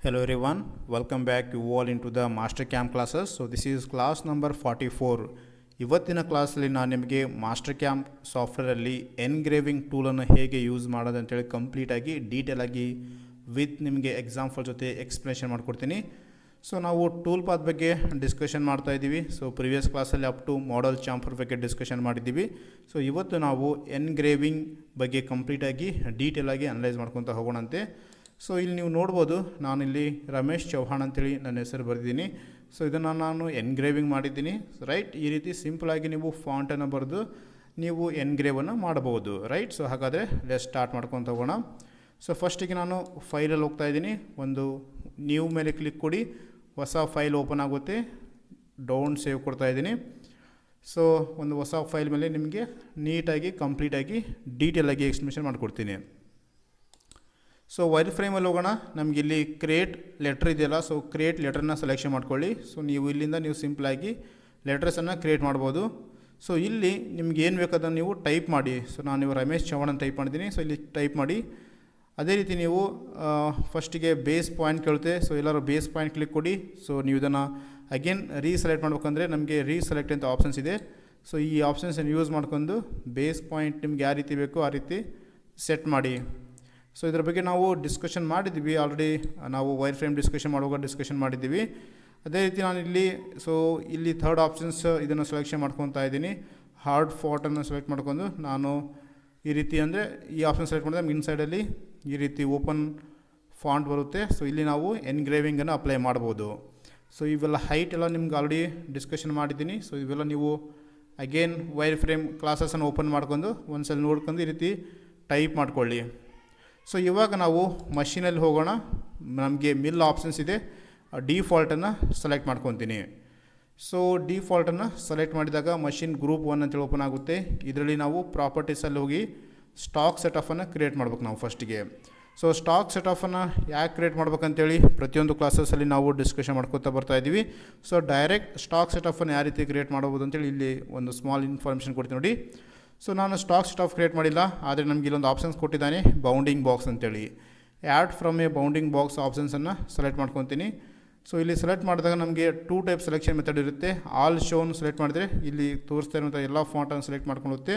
Hello everyone, welcome back you all into the master camp classes. So this is class number 44. ಇವತ್ತಿನ ಕ್ಲಾಸಲ್ಲಿ ನಾನು ನಿಮಗೆ master camp ಸಾಫ್ಟ್ವೇರಲ್ಲಿ engraving ಟೂಲನ್ನು ಹೇಗೆ use ಮಾಡೋದು ಅಂತೇಳಿ ಕಂಪ್ಲೀಟಾಗಿ ಡೀಟೇಲಾಗಿ ವಿತ್ ನಿಮಗೆ ಎಕ್ಸಾಂಪಲ್ ಜೊತೆ ಎಕ್ಸ್ಪ್ಲನೇಷನ್ ಮಾಡಿಕೊಡ್ತೀನಿ. ಸೊ ನಾವು ಟೂಲ್ ಪಾತ್ ಬಗ್ಗೆ ಡಿಸ್ಕಷನ್ ಮಾಡ್ತಾ ಇದ್ದೀವಿ. ಸೊ ಪ್ರಿವಿಯಸ್ ಕ್ಲಾಸಲ್ಲಿ ಅಪ್ ಟು ಮಾಡಲ್ ಚಾಂಪರ್ ಬಗ್ಗೆ ಡಿಸ್ಕಷನ್ ಮಾಡಿದ್ದೀವಿ. ಸೊ ಇವತ್ತು ನಾವು ಎನ್ಗ್ರೇವಿಂಗ್ ಬಗ್ಗೆ ಕಂಪ್ಲೀಟಾಗಿ ಡೀಟೇಲಾಗಿ ಅನಲೈಸ್ ಮಾಡ್ಕೊತಾ ಹೋಗೋಣಂತೆ. ಸೊ ಇಲ್ಲಿ ನೀವು ನೋಡ್ಬೋದು, ನಾನಿಲ್ಲಿ ರಮೇಶ್ ಚೌಹಾಣ್ ಅಂತೇಳಿ ನನ್ನ ಹೆಸರು ಬರೆದಿದ್ದೀನಿ. ಸೊ ಇದನ್ನು ನಾನು ಎನ್ಗ್ರೇವಿಂಗ್ ಮಾಡಿದ್ದೀನಿ, ರೈಟ್. ಈ ರೀತಿ ಸಿಂಪಲಾಗಿ ನೀವು ಫಾಂಟನ್ನು ಬರೆದು ನೀವು ಎನ್ಗ್ರೇವನ್ನು ಮಾಡಬಹುದು, ರೈಟ್. ಸೊ ಹಾಗಾದರೆ ಲೆಟ್ಸ್ ಸ್ಟಾರ್ಟ್ ಮಾಡ್ಕೊತ ಹೋಗೋಣ. ಸೊ ಫಸ್ಟಿಗೆ ನಾನು ಫೈಲಲ್ಲಿ ಹೋಗ್ತಾ ಇದ್ದೀನಿ. ಒಂದು ನ್ಯೂ ಮೇಲೆ ಕ್ಲಿಕ್ ಕೊಡಿ, ಹೊಸ ಫೈಲ್ ಓಪನ್ ಆಗುತ್ತೆ. ಡೌನ್ ಸೇವ್ ಕೊಡ್ತಾ ಇದ್ದೀನಿ. ಸೊ ಒಂದು ಹೊಸ ಫೈಲ್ ಮೇಲೆ ನಿಮಗೆ ನೀಟಾಗಿ ಕಂಪ್ಲೀಟಾಗಿ ಡೀಟೇಲಾಗಿ ಎಕ್ಸ್ಪ್ಲನೇಷನ್ ಮಾಡಿಕೊಡ್ತೀನಿ. ಸೊ ವೈರ್ ಫ್ರೇಮಲ್ಲಿ ಹೋಗೋಣ. ನಮಗೆ ಇಲ್ಲಿ ಕ್ರಿಯೇಟ್ ಲೆಟ್ರ್ ಇದೆಯಲ್ಲ, ಸೊ ಕ್ರಿಯೇಟ್ ಲೆಟ್ರನ್ನ ಸೆಲೆಕ್ಷನ್ ಮಾಡ್ಕೊಳ್ಳಿ. ಸೊ ನೀವು ಇಲ್ಲಿಂದ ನೀವು ಸಿಂಪಲಾಗಿ ಲೆಟರ್ಸನ್ನು ಕ್ರಿಯೇಟ್ ಮಾಡ್ಬೋದು. ಸೊ ಇಲ್ಲಿ ನಿಮ್ಗೆ ಏನು ಬೇಕಾದನ್ನು ನೀವು ಟೈಪ್ ಮಾಡಿ. ಸೊ ನಾನು ರಮೇಶ್ ಚೌಹಾಣ್ ಅಂತ ಟೈಪ್ ಮಾಡಿದ್ದೀನಿ. ಸೊ ಇಲ್ಲಿ ಟೈಪ್ ಮಾಡಿ. ಅದೇ ರೀತಿ ನೀವು ಫಸ್ಟಿಗೆ ಬೇಸ್ ಪಾಯಿಂಟ್ ಕೇಳುತ್ತೆ. ಸೊ ಎಲ್ಲರೂ ಬೇಸ್ ಪಾಯಿಂಟ್ ಕ್ಲಿಕ್ ಕೊಡಿ. ಸೊ ನೀವು ಇದನ್ನು ಅಗೇನ್ ರೀಸೆಲೆಕ್ಟ್ ಮಾಡ್ಬೇಕಂದ್ರೆ ನಮಗೆ ರೀಸೆಲೆಕ್ಟ್ ಅಂತ ಆಪ್ಷನ್ಸ್ ಇದೆ. ಸೊ ಈ ಆಪ್ಷನ್ಸನ್ನು ಯೂಸ್ ಮಾಡ್ಕೊಂಡು ಬೇಸ್ ಪಾಯಿಂಟ್ ನಿಮ್ಗೆ ಯಾವ ರೀತಿ ಬೇಕೋ ಆ ರೀತಿ ಸೆಟ್ ಮಾಡಿ. ಸೊ ಇದರ ಬಗ್ಗೆ ನಾವು ಡಿಸ್ಕಷನ್ ಮಾಡಿದ್ದೀವಿ ಆಲ್ರೆಡಿ. ನಾವು ವೈರ್ ಫ್ರೇಮ್ ಡಿಸ್ಕಷನ್ ಮಾಡುವಾಗ ಡಿಸ್ಕಷನ್ ಮಾಡಿದ್ದೀವಿ. ಅದೇ ರೀತಿ ನಾನು ಇಲ್ಲಿ ಥರ್ಡ್ ಆಪ್ಷನ್ಸ್ ಇದನ್ನು ಸೆಲೆಕ್ಷನ್ ಮಾಡ್ಕೊತಾ ಇದ್ದೀನಿ. ಹಾರ್ಡ್ ಫಾಂಟನ್ನು ಸೆಲೆಕ್ಟ್ ಮಾಡ್ಕೊಂಡು ನಾನು ಈ ರೀತಿ ಅಂದರೆ ಈ ಆಪ್ಷನ್ ಸೆಲೆಕ್ಟ್ ಮಾಡಿದ್ರೆ ನಮ್ಗೆ ಇನ್ಸೈಡಲ್ಲಿ ಈ ರೀತಿ ಓಪನ್ ಫಾಂಟ್ ಬರುತ್ತೆ. ಸೊ ಇಲ್ಲಿ ನಾವು ಎನ್ಗ್ರೇವಿಂಗನ್ನು ಅಪ್ಲೈ ಮಾಡ್ಬೋದು. ಸೊ ಇವೆಲ್ಲ ಹೈಟ್ ಎಲ್ಲ ನಿಮ್ಗೆ ಆಲ್ರೆಡಿ ಡಿಸ್ಕಷನ್ ಮಾಡಿದ್ದೀನಿ. ಸೊ ಇವೆಲ್ಲ ನೀವು ಅಗೇನ್ ವೈರ್ ಫ್ರೇಮ್ ಕ್ಲಾಸಸನ್ನು ಓಪನ್ ಮಾಡ್ಕೊಂಡು ಒಂದ್ಸಲ ನೋಡ್ಕೊಂಡು ಈ ರೀತಿ ಟೈಪ್ ಮಾಡ್ಕೊಳ್ಳಿ. ಸೊ ಇವಾಗ ನಾವು ಮಷೀನಲ್ಲಿ ಹೋಗೋಣ. ನಮಗೆ ಮಿಲ್ ಆಪ್ಷನ್ಸ್ ಇದೆ. ಡಿಫಾಲ್ಟನ್ನು ಸೆಲೆಕ್ಟ್ ಮಾಡ್ಕೊತೀನಿ. ಸೊ ಡಿಫಾಲ್ಟನ್ನು ಸೆಲೆಕ್ಟ್ ಮಾಡಿದಾಗ ಮಷಿನ್ ಗ್ರೂಪ್ 1 ಅಂತೇಳಿ ಓಪನ್ ಆಗುತ್ತೆ. ಇದರಲ್ಲಿ ನಾವು ಪ್ರಾಪರ್ಟೀಸಲ್ಲಿ ಹೋಗಿ ಸ್ಟಾಕ್ ಸೆಟಫನ್ನು ಕ್ರಿಯೇಟ್ ಮಾಡ್ಬೇಕು ನಾವು ಫಸ್ಟಿಗೆ. ಸೊ ಸ್ಟಾಕ್ ಸೆಟಫನ್ನು ಯಾಕೆ ಕ್ರಿಯೇಟ್ ಮಾಡ್ಬೇಕಂತೇಳಿ ಪ್ರತಿಯೊಂದು ಕ್ಲಾಸಸ್ಸಲ್ಲಿ ನಾವು ಡಿಸ್ಕಷನ್ ಮಾಡ್ಕೊತಾ ಬರ್ತಾ ಇದ್ದೀವಿ. ಸೊ ಡೈರೆಕ್ಟ್ ಸ್ಟಾಕ್ ಸೆಟಫನ್ನು ಯಾವ ರೀತಿ ಕ್ರಿಯೇಟ್ ಮಾಡ್ಬೋದು ಅಂತೇಳಿ ಇಲ್ಲಿ ಒಂದು ಸ್ಮಾಲ್ ಇನ್ಫಾರ್ಮೇಷನ್ ಕೊಡ್ತೀನಿ ನೋಡಿ. ಸೊ ನಾನು ಸ್ಟಾಕ್ ಸೆಟಫ್ ಕ್ರಿಯೇಟ್ ಮಾಡಿಲ್ಲ, ಆದರೆ ನಮಗೆ ಇಲ್ಲೊಂದು ಆಪ್ಷನ್ಸ್ ಕೊಟ್ಟಿದ್ದಾನೆ, ಬೌಂಡಿಂಗ್ ಬಾಕ್ಸ್ ಅಂತೇಳಿ. Add from a bounding box ಆಪ್ಷನ್ಸನ್ನು ಸೆಲೆಕ್ಟ್ ಮಾಡ್ಕೊತೀನಿ. ಸೊ ಇಲ್ಲಿ ಸೆಲೆಕ್ಟ್ ಮಾಡಿದಾಗ ನಮಗೆ 2 ಟೈಪ್ ಸೆಲೆಕ್ಷನ್ ಮೆಥಡ್ ಇರುತ್ತೆ. ಆಲ್ ಶೋನ್ ಸೆಲೆಕ್ಟ್ ಮಾಡಿದ್ರೆ ಇಲ್ಲಿ ತೋರಿಸ್ತಾ ಇರುವಂಥ ಎಲ್ಲ ಫಾಂಟನ್ನು ಸೆಲೆಕ್ಟ್ ಮಾಡ್ಕೊಳ್ಳುತ್ತೆ.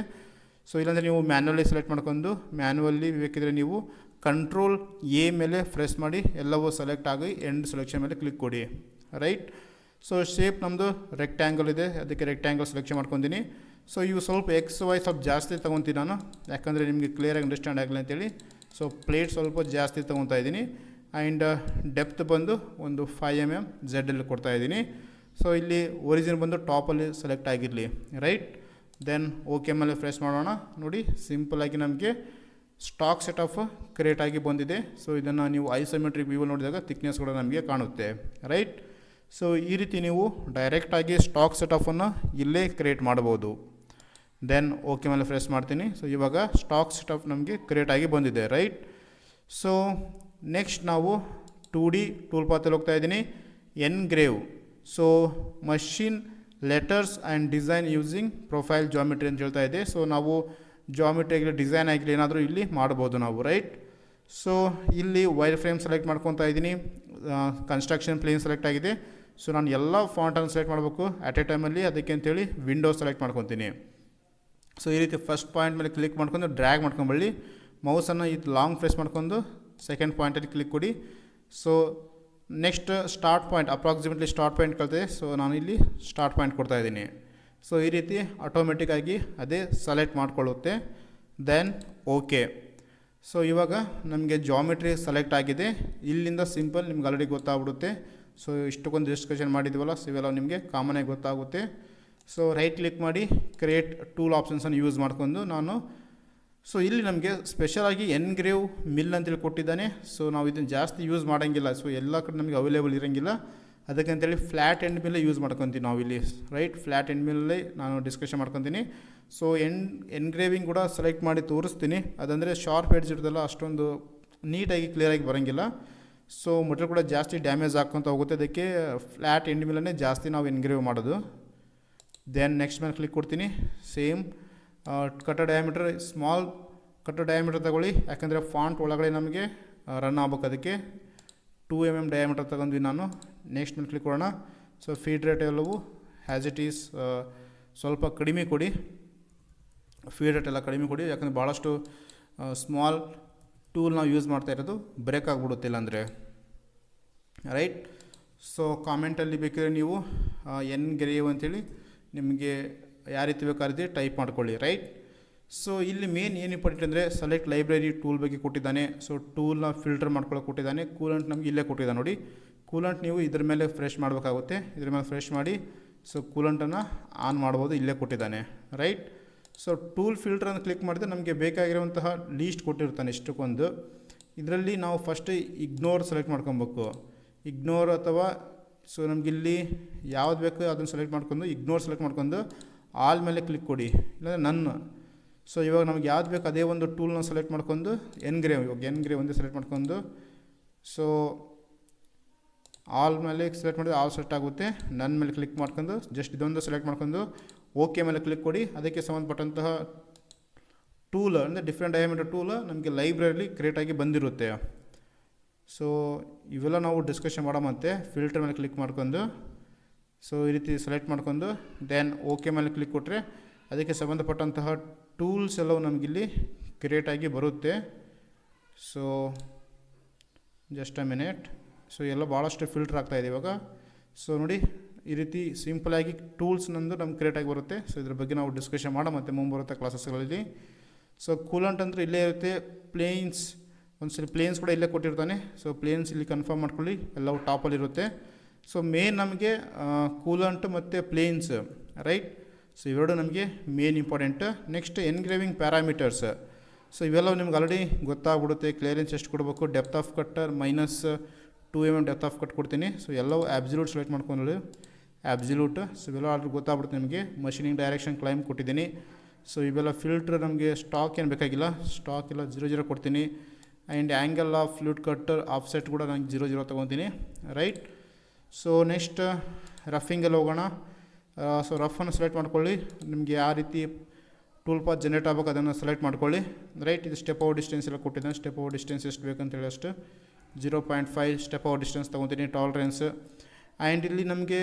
ಸೊ ಇಲ್ಲಾಂದರೆ ನೀವು ಮ್ಯಾನ್ಯುವಲಿ ಸೆಲೆಕ್ಟ್ ಮಾಡ್ಕೊಂಡು ಮ್ಯಾನ್ಯುವಲ್ಲಿ ಬೇಕಿದ್ರೆ ನೀವು ಕಂಟ್ರೋಲ್ ಎ ಮೇಲೆ ಪ್ರೆಸ್ ಮಾಡಿ ಎಲ್ಲವೂ ಸೆಲೆಕ್ಟ್ ಆಗಿ ಎಂಡ್ ಸೆಲೆಕ್ಷನ್ ಮೇಲೆ ಕ್ಲಿಕ್ ಕೊಡಿ, ರೈಟ್. ಸೊ ಶೇಪ್ ನಮ್ಮದು ರೆಕ್ಟ್ಯಾಂಗಲ್ ಇದೆ, ಅದಕ್ಕೆ ರೆಕ್ಟ್ಯಾಂಗಲ್ ಸೆಲೆಕ್ಷನ್ ಮಾಡ್ಕೊತೀನಿ. ಸೊ ಇವು ಸ್ವಲ್ಪ ಎಕ್ಸ್ ವೈ ಸ್ವಲ್ಪ ಜಾಸ್ತಿ ತೊಗೊತೀನಿ ನಾನು, ಯಾಕಂದರೆ ನಿಮಗೆ ಕ್ಲಿಯರಾಗಿ ಅಂಡರ್ಸ್ಟ್ಯಾಂಡ್ ಆಗಲಿ ಅಂತೇಳಿ. ಸೊ ಪ್ಲೇಟ್ ಸ್ವಲ್ಪ ಜಾಸ್ತಿ ತೊಗೊತಾ ಇದ್ದೀನಿ. ಆ್ಯಂಡ್ ಡೆಪ್ತ್ ಬಂದು ಒಂದು 5 mm ಝೆಡ್ಡಲ್ಲಿ ಕೊಡ್ತಾಯಿದ್ದೀನಿ. ಸೊ ಇಲ್ಲಿ ಒರಿಜಿನ್ ಬಂದು ಟಾಪಲ್ಲಿ ಸೆಲೆಕ್ಟ್ ಆಗಿರಲಿ, ರೈಟ್. ದೆನ್ ಓಕೆ ಮೇಲೆ ಪ್ರೆಸ್ ಮಾಡೋಣ. ನೋಡಿ ಸಿಂಪಲಾಗಿ ನಮಗೆ ಸ್ಟಾಕ್ ಸೆಟಫ್ ಕ್ರಿಯೇಟ್ ಆಗಿ ಬಂದಿದೆ. ಸೊ ಇದನ್ನು ನೀವು ಐಸೋಮೆಟ್ರಿಕ್ ವ್ಯೂವಲ್ಲಿ ನೋಡಿದಾಗ ಥಿಕ್ನೆಸ್ ಕೂಡ ನಮಗೆ ಕಾಣುತ್ತೆ, ರೈಟ್. ಸೊ ಈ ರೀತಿ ನೀವು ಡೈರೆಕ್ಟಾಗಿ ಸ್ಟಾಕ್ ಸೆಟಫನ್ನು ಇಲ್ಲೇ ಕ್ರಿಯೇಟ್ ಮಾಡ್ಬೋದು. ದೆನ್ ಓಕೆ ಮೇಲೆ ಪ್ರೆಸ್ ಮಾಡ್ತೀನಿ. ಸೊ ಇವಾಗ ಸ್ಟಾಕ್ ಸೆಟಫ್ ನಮಗೆ ಕ್ರಿಯೇಟ್ ಆಗಿ ಬಂದಿದೆ, ರೈಟ್. ಸೊ ನೆಕ್ಸ್ಟ್ ನಾವು 2D ಟೂಲ್ ಪಾತಲ್ಲಿ ಹೋಗ್ತಾ ಇದ್ದೀನಿ. Engrave. So machine letters and design using profile geometry ಅಂತ ಹೇಳ್ತಾ ಇದೆ. ಸೊ ನಾವು ಜಾಮಿಟ್ರಿ ಆಗಲಿ ಡಿಸೈನ್ ಆಗಲಿ ಏನಾದರೂ ಇಲ್ಲಿ ಮಾಡ್ಬೋದು ನಾವು, ರೈಟ್. ಸೊ ಇಲ್ಲಿ ವೈರ್ ಫ್ರೇಮ್ ಸೆಲೆಕ್ಟ್ ಮಾಡ್ಕೊತಾ ಇದ್ದೀನಿ. ಕನ್ಸ್ಟ್ರಕ್ಷನ್ ಪ್ಲೇನ್ ಸೆಲೆಕ್ಟ್ ಆಗಿದೆ. ಸೊ ನಾನು ಎಲ್ಲ ಫಾಂಟನ್ನು ಸೆಲೆಕ್ಟ್ ಮಾಡಬೇಕು ಅಟ್ ಎ ಟೈಮಲ್ಲಿ, ಅದಕ್ಕೆ ಅಂತೇಳಿ ವಿಂಡೋ ಸೆಲೆಕ್ಟ್ ಮಾಡ್ಕೊತೀನಿ. ಸೊ ಈ ರೀತಿ ಫಸ್ಟ್ ಪಾಯಿಂಟ್ ಮೇಲೆ ಕ್ಲಿಕ್ ಮಾಡ್ಕೊಂಡು ಡ್ರ್ಯಾಗ್ ಮಾಡ್ಕೊಂಬಳ್ಳಿ. ಮೌಸನ್ನು ಇದು ಲಾಂಗ್ ಪ್ರೆಸ್ ಮಾಡ್ಕೊಂಡು ಸೆಕೆಂಡ್ ಪಾಯಿಂಟಲ್ಲಿ ಕ್ಲಿಕ್ ಕೊಡಿ. So next start point, approximately start point ಕಳ್ತದೆ. ಸೊ ನಾನು ಇಲ್ಲಿ ಸ್ಟಾರ್ಟ್ ಪಾಯಿಂಟ್ ಕೊಡ್ತಾಯಿದ್ದೀನಿ. ಸೊ ಈ ರೀತಿ ಆಟೋಮೆಟಿಕ್ಕಾಗಿ ಅದೇ ಸೆಲೆಕ್ಟ್ ಮಾಡಿಕೊಳ್ಳುತ್ತೆ. Then okay. ಸೊ ಇವಾಗ ನಮಗೆ ಜಾಮಿಟ್ರಿ ಸೆಲೆಕ್ಟ್ ಆಗಿದೆ. ಇಲ್ಲಿಂದ ಸಿಂಪಲ್ ನಿಮ್ಗೆ ಆಲ್ರೆಡಿ ಗೊತ್ತಾಗ್ಬಿಡುತ್ತೆ. ಸೊ ಇಷ್ಟಕ್ಕೊಂದು ಡಿಸ್ಕಷನ್ ಮಾಡಿದ್ದೀವಲ್ಲ, ಸೊ ಇವೆಲ್ಲ ನಿಮಗೆ ಕಾಮನಾಗಿ ಗೊತ್ತಾಗುತ್ತೆ. ಸೊ ರೈಟ್ ಕ್ಲಿಕ್ ಮಾಡಿ ಕ್ರಿಯೇಟ್ ಟೂಲ್ ಆಪ್ಷನ್ಸನ್ನು ಯೂಸ್ ಮಾಡ್ಕೊಂಡು ನಾನು ಸೊ ಇಲ್ಲಿ ನಮಗೆ ಸ್ಪೆಷಲಾಗಿ ಎನ್ಗ್ರೇವ್ ಮಿಲ್ ಅಂತೇಳಿ ಕೊಟ್ಟಿದ್ದಾನೆ. ಸೊ ನಾವು ಇದನ್ನು ಜಾಸ್ತಿ ಯೂಸ್ ಮಾಡೋಂಗಿಲ್ಲ. ಸೊ ಎಲ್ಲ ಕಡೆ ನಮಗೆ ಅವೈಲೇಬಲ್ ಇರೋಂಗಿಲ್ಲ, ಅದಕ್ಕಂತೇಳಿ ಫ್ಲ್ಯಾಟ್ ಎಂಡ್ ಮಿಲ್ಲೇ ಯೂಸ್ ಮಾಡ್ಕೊತೀನಿ ನಾವು ಇಲ್ಲಿ, ರೈಟ್. ಫ್ಲ್ಯಾಟ್ ಎಂಡ್ ಮಿಲ್ಲೇ ನಾನು ಡಿಸ್ಕಷನ್ ಮಾಡ್ಕೊತೀನಿ. ಸೊ ಎನ್ಗ್ರೇವಿಂಗ್ ಕೂಡ ಸೆಲೆಕ್ಟ್ ಮಾಡಿ ತೋರಿಸ್ತೀನಿ. ಅದಂದರೆ ಶಾರ್ಪ್ ಎಡ್ಜ್ ಇರ್ತಲ್ಲ, ಅಷ್ಟೊಂದು ನೀಟಾಗಿ ಕ್ಲಿಯರಾಗಿ ಬರೋಂಗಿಲ್ಲ. ಸೊ ಮಟೀರಿಯಲ್ ಕೂಡ ಜಾಸ್ತಿ ಡ್ಯಾಮೇಜ್ ಆಗ್ಕೊತ ಹೋಗುತ್ತೆ. ಅದಕ್ಕೆ ಫ್ಲ್ಯಾಟ್ ಎಂಡ್ ಮಿಲ್ಲನ್ನೇ ಜಾಸ್ತಿ ನಾವು ಎನ್ಗ್ರೇವ್ ಮಾಡೋದು. ದೆನ್ ನೆಕ್ಸ್ಟ್ ಮೇಲೆ ಕ್ಲಿಕ್ ಕೊಡ್ತೀನಿ. Same cut diameter small cut diameter ತಗೊಳ್ಳಿ, ಯಾಕಂದರೆ ಫಾಂಟ್ ಒಳಗಡೆ ನಮಗೆ ರನ್ ಆಗ್ಬೇಕು. ಅದಕ್ಕೆ 2 mm ಡಯಾಮೀಟರ್ ತಗೊಂಡ್ವಿ ನಾನು. ನೆಕ್ಸ್ಟ್ ಮೇಲೆ ಕ್ಲಿಕ್ ಕೊಡೋಣ. ಸೊ ಫೀಡ್ ರೇಟ್ ಎಲ್ಲವೂ ಹ್ಯಾಸ್ ಇಟ್ ಈಸ್, ಸ್ವಲ್ಪ ಕಡಿಮೆ ಕೊಡಿ, ಫೀಡ್ ರೇಟ್ ಎಲ್ಲ ಕಡಿಮೆ ಕೊಡಿ, ಯಾಕಂದರೆ ಭಾಳಷ್ಟು ಸ್ಮಾಲ್ ಟೂಲ್ ನಾವು ಯೂಸ್ ಮಾಡ್ತಾ ಇರೋದು ಬ್ರೇಕ್ ಆಗಿಬಿಡುತ್ತಿಲ್ಲ ಅಂದರೆ, ರೈಟ್. ಸೊ ಕಾಮೆಂಟಲ್ಲಿ ಬೇಕಿದ್ರೆ ನೀವು ಎನ್ಗ್ರೇವ್ ಅಂತೇಳಿ ನಿಮಗೆ ಯಾವ ರೀತಿ ಬೇಕಾದ್ರೆ ಟೈಪ್ ಮಾಡ್ಕೊಳ್ಳಿ, ರೈಟ್. ಸೊ ಇಲ್ಲಿ ಮೇನ್ ಏನು ಇಂಪಾರ್ಟೆಂಟ್ ಅಂದರೆ ಸೆಲೆಕ್ಟ್ ಲೈಬ್ರರಿ ಟೂಲ್ ಬಗ್ಗೆ ಕೊಟ್ಟಿದ್ದಾನೆ. ಸೊ ಟೂಲ್ನ ಫಿಲ್ಟರ್ ಮಾಡ್ಕೊಳ್ಳೋಕೆ ಕೊಟ್ಟಿದ್ದಾನೆ. ಕೂಲೆಂಟ್ ನಮಗೆ ಇಲ್ಲೇ ಕೊಟ್ಟಿದ್ದಾನೆ ನೋಡಿ. ಕೂಲೆಂಟ್ ನೀವು ಇದ್ರ ಮೇಲೆ ಫ್ರೆಶ್ ಮಾಡಬೇಕಾಗುತ್ತೆ. ಇದ್ರ ಮೇಲೆ ಫ್ರೆಶ್ ಮಾಡಿ ಸೊ ಕೂಲೆಂಟನ್ನು ಆನ್ ಮಾಡ್ಬೋದು, ಇಲ್ಲೇ ಕೊಟ್ಟಿದ್ದಾನೆ, ರೈಟ್. ಸೊ ಟೂಲ್ ಫಿಲ್ಟ್ರನ್ನು ಕ್ಲಿಕ್ ಮಾಡಿದ್ರೆ ನಮಗೆ ಬೇಕಾಗಿರುವಂತಹ ಲೀಸ್ಟ್ ಕೊಟ್ಟಿರ್ತಾನೆ ಇಷ್ಟಕ್ಕೊಂದು. ಇದರಲ್ಲಿ ನಾವು ಫಸ್ಟ್ ಇಗ್ನೋರ್ ಸೆಲೆಕ್ಟ್ ಮಾಡ್ಕೊಬೇಕು. ಇಗ್ನೋರ್ ಅಥವಾ ಸೊ ನಮಗಿಲ್ಲಿ ಯಾವ್ದು ಬೇಕು ಅದನ್ನು ಸೆಲೆಕ್ಟ್ ಮಾಡ್ಕೊಂಡು ಇಗ್ನೋರ್ ಸೆಲೆಕ್ಟ್ ಮಾಡ್ಕೊಂಡು ಆಲ್ ಮೇಲೆ ಕ್ಲಿಕ್ ಕೊಡಿ, ಇಲ್ಲಾಂದರೆ ನನ್ನ. ಸೊ ಇವಾಗ ನಮ್ಗೆ ಯಾವ್ದು ಬೇಕು ಅದೇ ಒಂದು ಟೂಲ್ನ ಸೆಲೆಕ್ಟ್ ಮಾಡ್ಕೊಂಡು ಎನ್ಗ್ರೇವ್, ಇವಾಗ ಎನ್ಗ್ರೇವ್ ಒಂದೇ ಸೆಲೆಕ್ಟ್ ಮಾಡ್ಕೊಂಡು ಸೊ ಆಲ್ ಮೇಲೆ ಸೆಲೆಕ್ಟ್ ಮಾಡಿದ್ರೆ ಆಲ್ ಸೆಲೆಕ್ಟ್ ಆಗುತ್ತೆ. ನನ್ನ ಮೇಲೆ ಕ್ಲಿಕ್ ಮಾಡ್ಕೊಂಡು ಜಸ್ಟ್ ಇದೊಂದು ಸೆಲೆಕ್ಟ್ ಮಾಡ್ಕೊಂಡು ಓಕೆ ಮೇಲೆ ಕ್ಲಿಕ್ ಕೊಡಿ. ಅದಕ್ಕೆ ಸಂಬಂಧಪಟ್ಟಂತಹ ಟೂಲ್ ಅಂದರೆ ಡಿಫ್ರೆಂಟ್ ಡಯಾಮೀಟರ್ ಟೂಲ್ ನಮಗೆ ಲೈಬ್ರರಿಲಿ ಕ್ರಿಯೇಟಾಗಿ ಬಂದಿರುತ್ತೆ. ಸೊ ಇವೆಲ್ಲ ನಾವು ಡಿಸ್ಕಷನ್ ಮಾಡೋಮಂತೆ. ಫಿಲ್ಟರ್ ಮೇಲೆ ಕ್ಲಿಕ್ ಮಾಡ್ಕೊಂಡು ಸೊ ಈ ರೀತಿ ಸೆಲೆಕ್ಟ್ ಮಾಡ್ಕೊಂಡು ದೆನ್ ಓಕೆ ಮೇಲೆ ಕ್ಲಿಕ್ ಕೊಟ್ಟರೆ ಅದಕ್ಕೆ ಸಂಬಂಧಪಟ್ಟಂತಹ ಟೂಲ್ಸ್ ಎಲ್ಲವೂ ನಮಗಿಲ್ಲಿ ಕ್ರಿಯೇಟಾಗಿ ಬರುತ್ತೆ. So just a minute. So ಎಲ್ಲ ಭಾಳಷ್ಟು ಫಿಲ್ಟರ್ ಆಗ್ತಾಯಿದೆ ಇವಾಗ. ಸೊ ನೋಡಿ ಈ ರೀತಿ ಸಿಂಪಲಾಗಿ ಟೂಲ್ಸ್ ನಂದು ನಮ್ಗೆ ಕ್ರಿಯೇಟಾಗಿ ಬರುತ್ತೆ. ಸೊ ಇದ್ರ ಬಗ್ಗೆ ನಾವು ಡಿಸ್ಕಷನ್ ಮಾಡೋಮಂತೆ ಮುಂಬರುತ್ತೆ ಕ್ಲಾಸಸ್ಗಳಲ್ಲಿ. ಸೊ ಕೂಲೆಂಟ್ ಅಂದರೆ ಇಲ್ಲೇ ಇರುತ್ತೆ. ಪ್ಲೇನ್ಸ್ ಒಂದ್ಸರಿ ಪ್ಲೇನ್ಸ್ ಕೂಡ ಇಲ್ಲೇ ಕೊಟ್ಟಿರ್ತಾನೆ. ಸೊ ಪ್ಲೇನ್ಸ್ ಇಲ್ಲಿ ಕನ್ಫರ್ಮ್ ಮಾಡ್ಕೊಳ್ಳಿ, ಎಲ್ಲವೂ ಟಾಪಲ್ಲಿರುತ್ತೆ. ಸೊ ಮೇನ್ ನಮಗೆ ಕೂಲೆಂಟ್ ಮತ್ತು ಪ್ಲೇನ್ಸ್, ರೈಟ್. ಸೊ ಇವೆರಡು ನಮಗೆ main important. Next engraving parameters. So ಇವೆಲ್ಲವೂ ನಿಮ್ಗೆ ಆಲ್ರೆಡಿ ಗೊತ್ತಾಗ್ಬಿಡುತ್ತೆ. ಕ್ಲಿಯರೆನ್ಸ್ ಎಷ್ಟು ಕೊಡಬೇಕು, depth of cut -2 mm depth of cut ಕೊಡ್ತೀನಿ. ಸೊ ಎಲ್ಲವೂ ಆಬ್ಸಲ್ಯೂಟ್ ಸೆಲೆಕ್ಟ್ ಮಾಡ್ಕೊಂಡು ಆಬ್ಸಲ್ಯೂಟ್. ಸೊ ಇವೆಲ್ಲ ಆಲ್ರೆಡಿ ಗೊತ್ತಾಗ್ಬಿಡುತ್ತೆ ನಿಮಗೆ. ಮಷೀನಿಂಗ್ ಡೈರೆಕ್ಷನ್ ಕ್ಲೈಮ್ ಕೊಟ್ಟಿದ್ದೀನಿ. ಸೊ ಇವೆಲ್ಲ ಫಿಲ್ಟ್ರ್ ನಮಗೆ ಸ್ಟಾಕ್ ಏನು ಬೇಕಾಗಿಲ್ಲ, ಸ್ಟಾಕ್ ಎಲ್ಲ 0 ಕೊಡ್ತೀನಿ. And angle of flute cutter offset ಕೂಡ ನಂಗೆ 0 ತೊಗೊತೀನಿ, ರೈಟ್. ಸೊ ನೆಕ್ಸ್ಟ್ ರಫಿಂಗಲ್ಲಿ ಹೋಗೋಣ. ಸೊ ರಫನ್ನು ಸೆಲೆಕ್ಟ್ ಮಾಡ್ಕೊಳ್ಳಿ. ನಿಮಗೆ ಯಾವ ರೀತಿ ಟೂಲ್ ಪಾತ್ ಜನರೇಟ್ ಆಗಬೇಕು ಅದನ್ನು ಸೆಲೆಕ್ಟ್ ಮಾಡ್ಕೊಳ್ಳಿ, ರೈಟ್. ಇದು ಸ್ಟೆಪ್ ಓವರ್ ಡಿಸ್ಟೆನ್ಸ್ ಎಲ್ಲ ಕೊಟ್ಟಿದ್ದಾನೆ. ಸ್ಟೆಪ್ ಓವರ್ ಡಿಸ್ಟೆನ್ಸ್ ಎಷ್ಟು ಬೇಕಂತೇಳಿ ಅಷ್ಟು 0.5 ಸ್ಟೆಪ್ ಓವರ್ ಡಿಸ್ಟೆನ್ಸ್ ತೊಗೊತೀನಿ, ಟಾಲರೆನ್ಸ್. ಆ್ಯಂಡ್ ಇಲ್ಲಿ ನಮಗೆ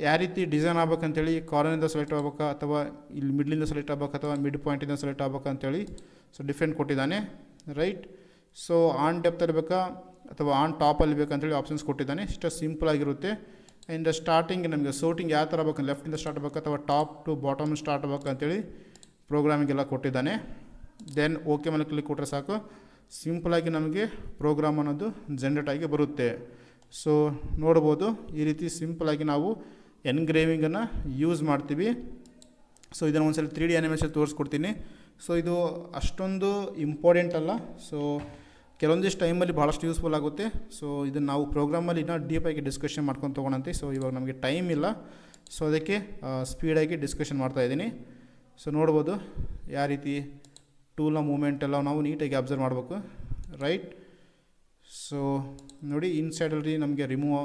ಯಾವ ರೀತಿ ಡಿಸೈನ್ ಆಗ್ಬೇಕಂತೇಳಿ ಕಾರ್ನರಿಂದ ಸೆಲೆಕ್ಟ್ ಆಗ್ಬೇಕಾ ಅಥವಾ ಇಲ್ಲಿ ಮಿಡ್ಲಿಂದ ಸೆಲೆಕ್ಟ್ ಆಗ್ಬೇಕು ಅಥವಾ ಮಿಡ್ ಪಾಯಿಂಟಿಂದ ಸೆಲೆಕ್ಟ್ ಆಗ್ಬೇಕಂತೇಳಿ ಸೊ ಡಿಫ್ರೆಂಟ್ ಕೊಟ್ಟಿದ್ದಾನೆ, ರೈಟ್. ಸೊ ಆನ್ ಡೆಪ್ತಲ್ಲಿ ಬೇಕಾ ಅಥವಾ ಆನ್ ಟಾಪಲ್ಲಿ ಬೇಕಂತೇಳಿ ಆಪ್ಷನ್ಸ್ ಕೊಟ್ಟಿದ್ದಾನೆ. ಇಷ್ಟು ಸಿಂಪಲ್ ಆಗಿರುತ್ತೆ. ಆ್ಯಂಡ್ ಸ್ಟಾರ್ಟಿಂಗ್ ನಮಗೆ ಸೋಟಿಂಗ್ ಯಾವ ಥರ ಬೇಕು, ಲೆಫ್ಟಿಂದ ಸ್ಟಾರ್ಟ್ ಆಗಬೇಕು ಅಥವಾ ಟಾಪ್ ಟು ಬಾಟಮ್ ಸ್ಟಾರ್ಟ್ ಆಗಬೇಕು ಅಂತೇಳಿ ಪ್ರೋಗ್ರಾಮಿಂಗ್ ಎಲ್ಲ ಕೊಟ್ಟಿದ್ದಾನೆ. ದೆನ್ ಓಕೆ ಮೇಲೆ ಕ್ಲಿಕ್ ಕೊಟ್ಟರೆ ಸಾಕು, ಸಿಂಪಲಾಗಿ ನಮಗೆ ಪ್ರೋಗ್ರಾಮ್ ಅನ್ನೋದು ಜನ್ರೇಟ್ ಆಗಿ ಬರುತ್ತೆ. ಸೊ ನೋಡ್ಬೋದು ಈ ರೀತಿ ಸಿಂಪಲಾಗಿ ನಾವು ಎನ್ಗ್ರೇವಿಂಗನ್ನು ಯೂಸ್ ಮಾಡ್ತೀವಿ. ಸೊ ಇದನ್ನು ಒಂದ್ಸಲ 3D ಆ್ಯನಿಮೇಷನ್ ತೋರಿಸ್ಕೊಡ್ತೀನಿ. ಸೊ ಇದು ಅಷ್ಟೊಂದು ಇಂಪಾರ್ಟೆಂಟ್ ಅಲ್ಲ. ಸೊ ಕೆಲವೊಂದಿಷ್ಟು ಟೈಮಲ್ಲಿ ಭಾಳಷ್ಟು ಯೂಸ್ಫುಲ್ ಆಗುತ್ತೆ. ಸೊ ಇದನ್ನು ನಾವು ಪ್ರೋಗ್ರಾಮಲ್ಲಿ ಇನ್ನೂ ಡೀಪಾಗಿ ಡಿಸ್ಕಷನ್ ಮಾಡ್ಕೊಂಡು ತೊಗೊಳಂತೆ. ಸೊ ಇವಾಗ ನಮಗೆ ಟೈಮ್ ಇಲ್ಲ, ಸೊ ಅದಕ್ಕೆ ಸ್ಪೀಡಾಗಿ ಡಿಸ್ಕಷನ್ ಮಾಡ್ತಾಯಿದ್ದೀನಿ. ಸೊ ನೋಡ್ಬೋದು ಯಾವ ರೀತಿ ಟೂಲ್ನ ಮೂಮೆಂಟ್ ಎಲ್ಲ ನಾವು ನೀಟಾಗಿ ಅಬ್ಸರ್ವ್ ಮಾಡಬೇಕು, ರೈಟ್. ಸೊ ನೋಡಿ ಇನ್ಸೈಡಲ್ಲಿ ನಮಗೆ ರಿಮೂವ್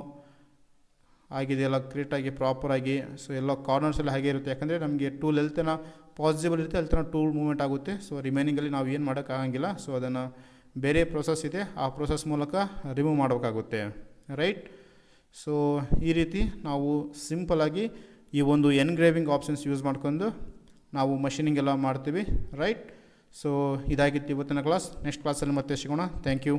ಆಗಿದೆಯಲ್ಲ ಕ್ರಿಯೇಟಾಗಿ ಪ್ರಾಪರಾಗಿ. ಸೊ ಎಲ್ಲ ಕಾರ್ನರ್ಸ್ ಎಲ್ಲ ಹಾಗೆ ಇರುತ್ತೆ, ಯಾಕಂದರೆ ನಮಗೆ ಟೂಲ್ ಎಲ್ತನ ಪಾಸಿಬಲ್ ಇರುತ್ತೆ ಅಲ್ತನ ಟೂಲ್ ಮೂವ್ಮೆಂಟ್ ಆಗುತ್ತೆ. ಸೊ ರಿಮೈನಿಂಗಲ್ಲಿ ನಾವು ಏನು ಮಾಡೋಕ್ಕಾಗಂಗಿಲ್ಲ. ಸೊ ಅದನ್ನು ಬೇರೆ ಪ್ರೋಸೆಸ್ ಇದೆ, ಆ ಪ್ರೋಸೆಸ್ ಮೂಲಕ ರಿಮೂವ್ ಮಾಡಬೇಕಾಗುತ್ತೆ, ರೈಟ್. ಸೊ ಈ ರೀತಿ ನಾವು ಸಿಂಪಲಾಗಿ ಈ ಒಂದು ಎನ್ಗ್ರೇವಿಂಗ್ ಆಪ್ಷನ್ಸ್ ಯೂಸ್ ಮಾಡ್ಕೊಂಡು ನಾವು ಮಷೀನಿಂಗ್ ಎಲ್ಲ ಮಾಡ್ತೀವಿ, ರೈಟ್. ಸೊ ಇದಾಗಿತ್ತು ಇವತ್ತಿನ ಕ್ಲಾಸ್. ನೆಕ್ಸ್ಟ್ ಕ್ಲಾಸಲ್ಲಿ ಮತ್ತೆ ಸಿಗೋಣ. Thank you.